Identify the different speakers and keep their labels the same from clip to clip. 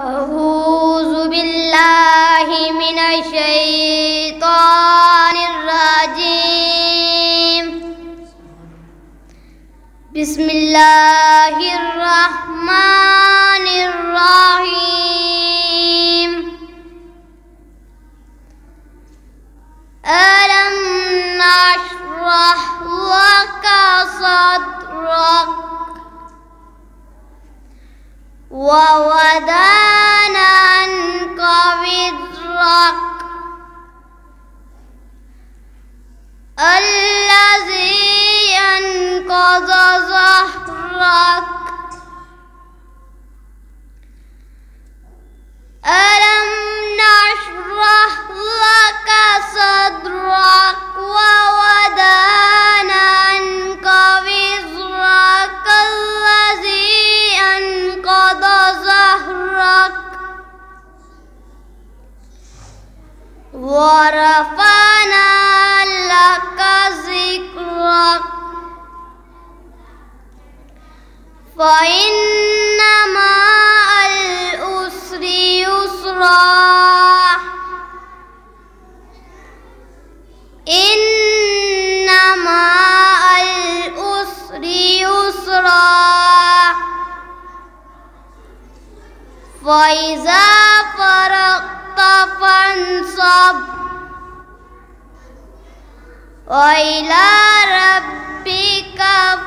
Speaker 1: أعوذ بالله من الشيطان الرجيم. بسم الله الرحمن الرحيم. ألم نشرح لك صدرك ووضعنا عنك وزرك الذي أنقض ظهرك. ألم نشرح لك صدرك ووضعنا عنك وزرك الذي أنقض ظهرك ورفعنا لك ذكرك فإن مع العسر يسرا إن مع العسر يسرا فإذا فرغت فانصب وإلى ربك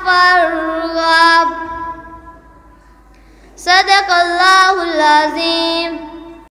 Speaker 1: فارغب. صدق الله العظيم.